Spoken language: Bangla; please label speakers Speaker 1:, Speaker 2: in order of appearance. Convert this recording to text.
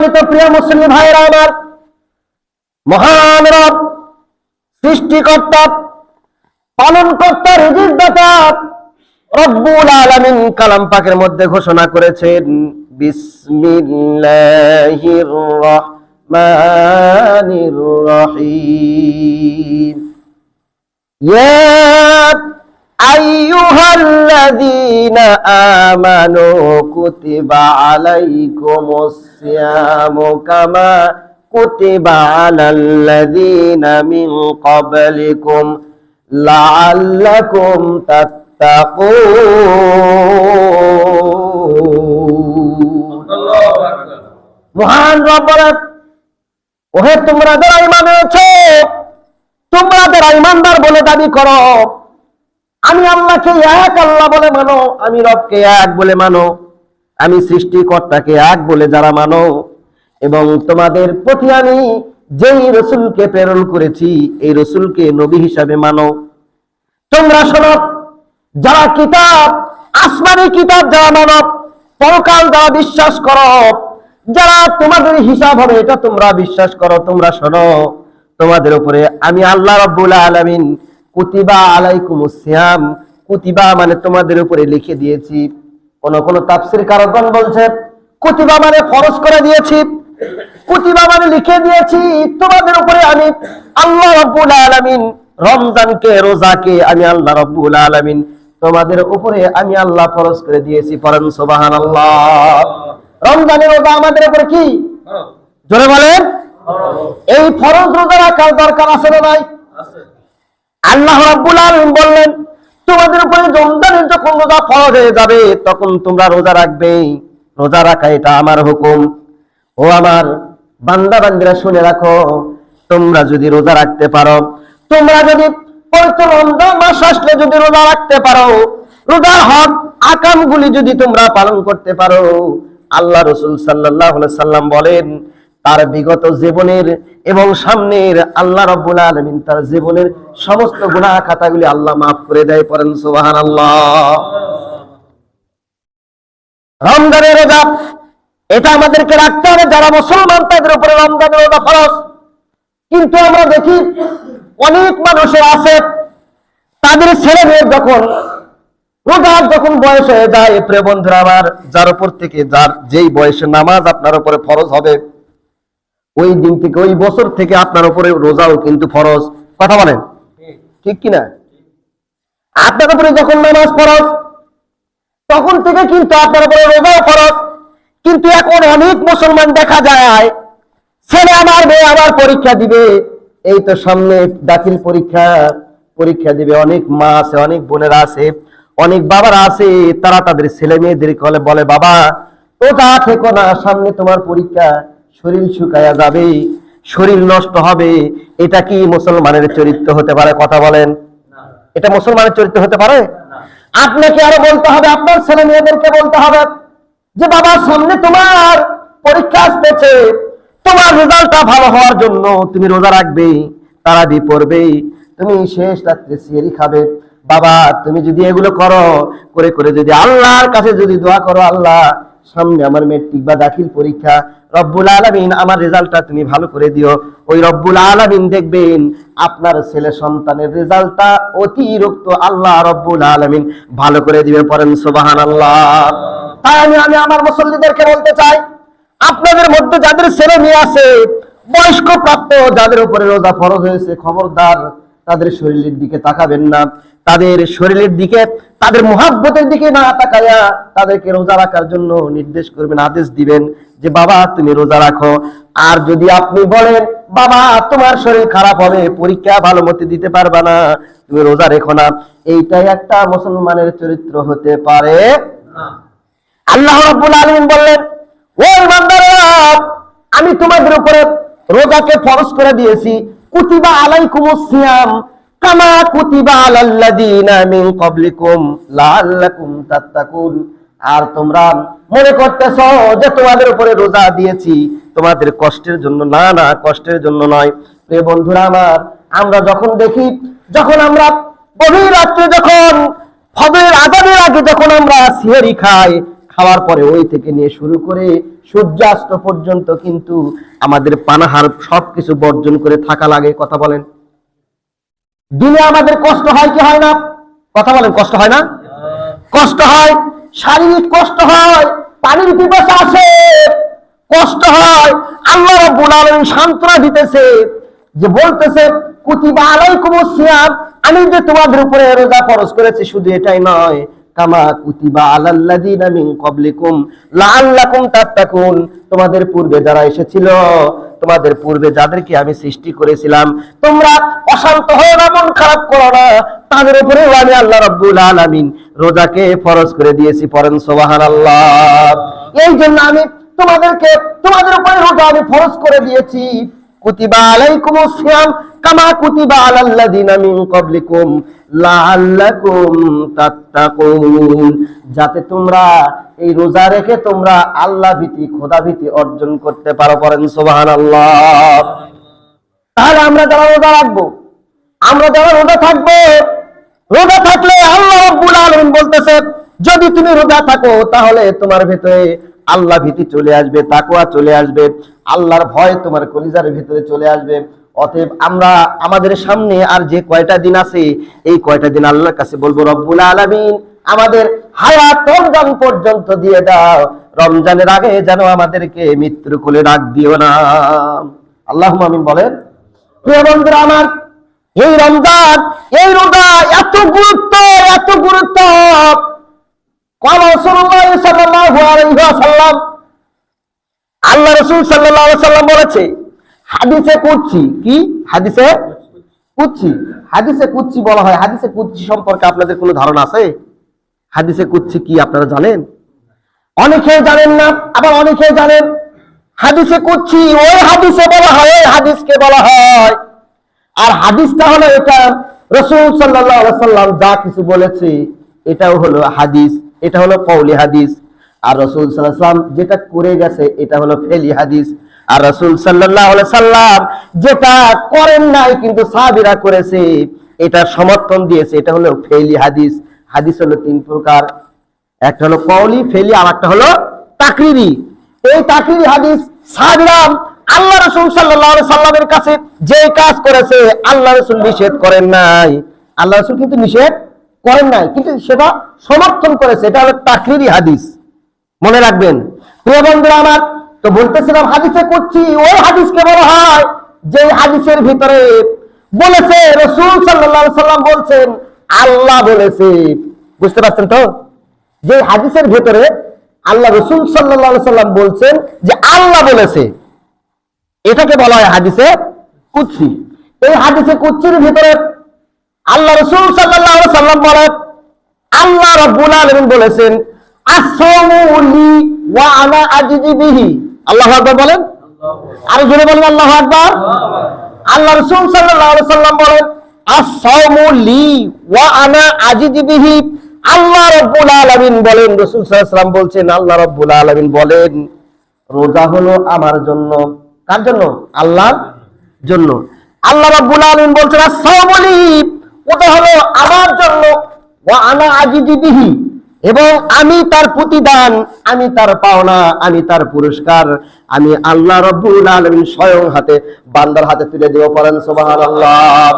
Speaker 1: প্রিয় মুসলিম ভাইরা আমার, মহান রব, সৃষ্টিকর্তা, পালনকর্তা, রিজিক দাতা রব্বুল আলামিন কালাম পাকের মধ্যে ঘোষণা করেছেন, বিসমিল্লাহির রহমানির রহিম। ইয়া আইয়ুহাল্লাযীনা আমানু কুতিবা আলাইকুমুস সিয়ামু কামা কুতিবা আলাল্লাযীনা মিন ক্বাবলিকুম লাআল্লাকুম তাত্তাকুন। মহান রব বলেন, ওহে তোমরা যারা ঈমান এনেছো, তোমরা যারা ঈমানদার বলে দাবি করো, আমি আল্লাহকে এক আল্লাহ বলে মানো, আমি রবকে এক বলে মানো, আমি সৃষ্টিকর্তাকে এক বলে যারা মানো, এবং তোমাদের প্রতি আমি যেই রসুলকে প্রেরণ করেছি এই রসুলকে নবী হিসাবে মানো। তোমরা শোনো, যারা কিতাব, আসমানি কিতাব যারা মানো, পরকাল যারা বিশ্বাস করো, যারা তোমাদের হিসাব হবে এটা তোমরা বিশ্বাস করো, তোমরা শোনো, তোমাদের উপরে আমি আল্লাহ রাব্বুল আলামিন কুতিবা আলাইকুমুস সিয়াম, কুতিবা মানে তোমাদের উপরে লিখে দিয়েছি। কোন কোন তাফসীর কারকগণ বলছে কুতিবা মানে ফরজ করে দিয়েছি, কুতিবা মানে লিখে দিয়েছি তোমাদের উপরে আমি আল্লাহ রাব্বুল আলামিন রমজানকে, রোজাকে আমি আল্লাহ রাব্বুল আলামিন তোমাদের উপরে আমি আল্লাহ ফরজ করে দিয়েছি। পড়েন সুবহানাল্লাহ। রমজানের রোজা আমাদের উপরে কি? জোরে বলেন। এই ফরজ রোজা রাখার দরকার আছে না নাই? আল্লাহ রাব্বুল আলামিন বললেন, তোমাদের উপরে রমজানের যখন রোজা ফরজ হয়ে যাবে তখন তোমরা রোজা রাখবে। রোজা রাখা এটা আমার হুকুম। ও আমার বান্দা বান্দিরা শুনে রাখো, তোমরা যদি রোজা রাখতে পারো, তোমরা যদি পবিত্র রমজান মাস আসলে যদি রোজা রাখতে পারো, রোজার হক আকামগুলি যদি তোমরা পালন করতে পারো, আল্লাহ রাসূল সাল্লাল্লাহু আলাইহি সাল্লাম বলেন তার বিগত জীবনের এবং সামনের আল্লাহ রাব্বুল আলামিন তার জীবনের সমস্ত গুনাহ খাতাগুলি আল্লাহ মাফ করে দেয়। পড়েন সুবহানাল্লাহ। রমজানের রোজা এটা আমাদেরকে রাখতে হবে, যারা মুসলমান তাদের উপরে রমজানের রোজা ফরজ। কিন্তু আমরা দেখি অনেক মানুষের আছে, তাদের ছেলে মেয়ের যখন রোজার যখন বয়স হয়ে যায়, প্রিয় বন্ধুরা আমার, যার উপর থেকে যার যেই বয়সে নামাজ আপনার উপরে ফরজ হবে, ওই দিন থেকে ওই বছর থেকে আপনার উপরে রোজাও কিন্তু ফরজ। কথা বলেন ঠিক কিনা? আপনার উপরে যখন নামাজ ফরজ তখন থেকে কিন্তু আপনার উপরে রোজাও ফরজ। কিন্তু এখন অনেক মুসলমান দেখা যায়, ছেলে আমার, মেয়ে আমার পরীক্ষা দিবে, এই তো সামনে দাখিল পরীক্ষা দিবে, অনেক মা আছে, অনেক বোনেরা আছে, অনেক বাবারা আছে, তারা তাদের ছেলে মেয়েদেরকে বলে, বাবা রোজা থেকো না, সামনে তোমার পরীক্ষা, শরীর শুকায়া যাবে, শরীর নষ্ট হবে। এটা কি মুসলমানের চরিত্র হতে পারে? কথা বলেন, এটা মুসলমানের চরিত্র হতে পারে? আপনাকে আরো বলতে হবে, আপনার ছেলে মেয়েদেরকে বলতে হবে যে বাবা সামনে তোমার পরীক্ষা আসতেছে, তোমার রেজাল্টটা ভালো হওয়ার জন্য তুমি রোজা রাখবে, তারাবি পড়বে, তুমি শেষ রাত্রে সিহরি খাবে। বাবা তুমি যদি এগুলো করো, করে করে যদি আল্লাহর কাছে যদি দোয়া করো, আল্লাহ সামনে আমার মেট্রিক বা দাখিল পরীক্ষা, রব্বুল আলামিন আমার রেজাল্টটা তুমি ভালো করে দিও, ওই রব্বুল আলামিন দেখবেন আপনার ছেলে সন্তানের রেজাল্টটা অতিরিক্ত আল্লাহ রব্বুল আলামিন ভালো করে দিবে। পড়েন সুবহানাল্লাহ। তাই আমি আমার মুসল্লিদেরকে বলতে চাই, আপনাদের মধ্যে যাদের ছেলে মেয়ে আছে, বয়স্ক প্রাপ্ত, যাদের উপরে রোজা ফরজ হয়েছে, খবরদার তাদের শরীরের দিকে তাকাবেন না, তাদের শরীরের দিকে, তাদের মুহাব্বতের দিকে না তাকায়া তাদেরকে রোজা রাখার জন্য নির্দেশ করবেন, আদেশ দিবেন যে বাবা তুমি রোজা রাখো। আর যদি আপনি বলেন বাবা তোমার শরীর খারাপ হবে, পরীক্ষা ভালো মতো দিতে পারবা না, তুমি রোজা রেখো না, এইটাই একটা মুসলমানের চরিত্র হতে পারে না। আল্লাহ রাব্বুল আলামিন বললেন, ও ইমানদাররা, আমি তোমাদের উপরে রোজাকে ফরজ করে দিয়েছি, কুতিবা আলাইকুমুস সিয়াম কামা কুতিবা আলাল্লাযীনা মিন ক্বাবলিকুম লাআল্লাকুম তাত্তাকুন। আর তোমরা মনে করতেছো যে তোমাদের উপরে রোজা দিয়েছি তোমাদের কষ্টের জন্য, না না, কষ্টের জন্য নয়। প্রিয় বন্ধুরা আমার, আমরা যখন দেখি, যখন আমরা গভীর রাত্রে যখন ফজরের আযানের আগে যখন আমরা সিহরি খাই, খাওয়ার পরে ওই থেকে নিয়ে শুরু করে সূর্যাস্ত পর্যন্ত কিন্তু আমাদের পানাহার সবকিছু বর্জন করে থাকা লাগে। কথা বলেন, দিনে আমাদের কষ্ট হয় কি হয় না? কথা বলেন, কষ্ট হয় না? কষ্ট হয়, শারীরিক কষ্ট হয়, পানির পিপাসা আসে, কষ্ট হয়। আল্লাহ রাব্বুল আলামিন সান্ত্বনা দিতেছে, যে বলতেছে কুতিবা আলাইকুমুস সিয়াম, আমি যে তোমাদের উপরে রোজা ফরজ করেছি শুধু এটাই নয়, কামা কুতিবা আলাল্লাযিনা মিন ক্বাবলিকুম লাআল্লাকুম তাত্তাকুন, তোমাদের পূর্বে যারা এসেছিল, তোমাদের পূর্বে যাদেরকে আমি সৃষ্টি করেছিলাম, তোমরা অশান্ত হও না, মন খারাপ করো না, তাদের উপরে আমি আল্লাহ রাব্বুল আলামিন রোজাকে ফরজ করে দিয়েছি। পড়েন সুবহানাল্লাহ। এই জন্য আমি তোমাদের উপরে রোজা আমি ফরজ করে দিয়েছি। কুতিবা আলাইকুমুস সিয়াম কামা কুতিবা আলাল্লাযিনা মিন ক্বাবলিকুম লাআল্লাকুম তাত্তাকুন, যাতে তোমরা এই রোজা রেখে তোমরা আল্লাহ ভীতি, খোদা ভীতি অর্জন করতে পারো। করেন সুবহানাল্লাহ। তাহলে আমরা যারা রোজা রাখবো, আমরা যারা রোজা থাকবো, রোজা থাকলে আল্লাহ রাব্বুল আলামিন বলতেছে, যদি তুমি রোজা থাকো তাহলে তোমার ভেতরে আল্লাহ ভীতি চলে আসবে, তাকওয়া চলে আসবে, আল্লাহর ভয় তোমার কলিজার ভিতরে চলে আসবে। অতএব আমরা আমাদের সামনে আর যে কয়টা দিন আছে, এই কয়টা দিন আল্লাহর কাছে বলবো, রব্বুল আলামিন আমাদের হায়াত রমজান পর্যন্ত দিয়ে দাও, রমজানের আগে যেন আমাদেরকে মৃত্যুর কোলে রাখ দিও না। আল্লাহুম্মা আমিন বলেন। প্রিয় বন্ধুরা আমার, এই রমজান, এই রোজা এত গুরুত্ব, এত গুরুত্ব। قال রাসূলুল্লাহ সাল্লাল্লাহু আলাইহি ওয়াসাল্লাম, আল্লাহ রাসূল সাল্লাল্লাহু আলাইহি ওয়াসাল্লাম বলেছে হাদিসে কুদসি, কি হাদিসে কুদসি? হাদিসে কুদসি বলা হয়। হাদিসে কুদসি সম্পর্কে আপনাদের কোনো ধারণা আছে? হাদিসে কুদসি কি আপনারা জানেন? অনেকে জানেন না, আবার অনেকে জানেন। হাদিসে কুদসি ওই হাদিসে বলা হয়, ওই হাদিসকে বলা হয়। আর হাদিসটা হলো এটা, রাসূল সাল্লাল্লাহু আলাইহি ওয়াসাল্লাম যা কিছু বলেছে এটাও হলো হাদিস, এটা হলো কওলি হাদিস। আর রাসূল সাল্লাল্লাহু আলাইহি ওয়াসাল্লাম যেটা করে গেছে এটা হলো ফেলি হাদিস। আর রাসূল সাল্লাল্লাহু আলাইহি ওয়াসাল্লাম যেটা করেন নাই কিন্তু সাহাবীরা করেছে, এটা সমর্থন দিয়েছে, এটা হলো ফেলি হাদিস। হাদিস হলো তিন প্রকার, একটা হলো কওলি, ফেলি, আর একটা হলো তাকরিরি। এই তাকরিরি হাদিস সাহাবীরা আল্লাহ রাসূল সাল্লাল্লাহু আলাইহি সাল্লামের কাছে যে কাজ করেছে আল্লাহ রাসূল নিষেধ করেন নাই, আল্লাহ রাসূল কিন্তু নিষেধ করেন নাই, কিন্তু সেটা সমর্থন করেছে, এটা হলো তাকরিরি হাদিস। মনে রাখবেন প্রিয় বন্ধুরা আমার। তো বলতেছিলাম হাদিসে কুদসি ওই হাদিসকে বলা হয় যে হাদিসের ভিতরে বলেছে রাসূল সাল্লাল্লাহু আলাইহি সাল্লাম বলছেন, আল্লাহ বলেছে। বুঝতে পারছেন তো? যে হাদিসের ভিতরে আল্লাহ রাসূল সাল্লাল্লাহু আলাইহি সাল্লাম বলছেন যে আল্লাহ বলেছে, এটাকে বলা হয় হাদিসে কুদসি। এই হাদিসে কুদসির ভিতরে আল্লাহ রাসূল সাল্লাল্লাহু আলাইহি সাল্লাম বলেন, আল্লাহ রাব্বুল আলামিন বলেছেন, আস-সাওমু লি ওয়া আনা আজজি বিহি। আল্লাহু আকবার বলেন, আর জোরে বলেন আল্লাহু আকবার। আল্লাহ রাসূল সাল্লাল্লাহু আলাইহি সাল্লাম বলেন, আস-সাওমু লি ওয়া আনা আজজি বিহি। আল্লাহ রাব্বুল আলামিন বলেন, রাসূল সাল্লাল্লাহু আলাইহি সাল্লাম বলছেন, আল্লাহ রাব্বুল আলামিন বলেন, রোজা হলো আমার জন্য। কার জন্য? আল্লাহর জন্য। আল্লাহ রাব্বুল আলামিন বলছেন, আস-সাওমু লি, ওটা হলো আমার জন্য, ওয়া আনা আজজি বিহি, এবং আমি তার প্রতিদান, আমি তার পাওনা, আমি তার পুরস্কার আমি আল্লাহ রাব্বুল আলামিন স্বয়ং হাতে বান্দার হাতে তুলে দেব। পড়েন সুবহানাল্লাহ।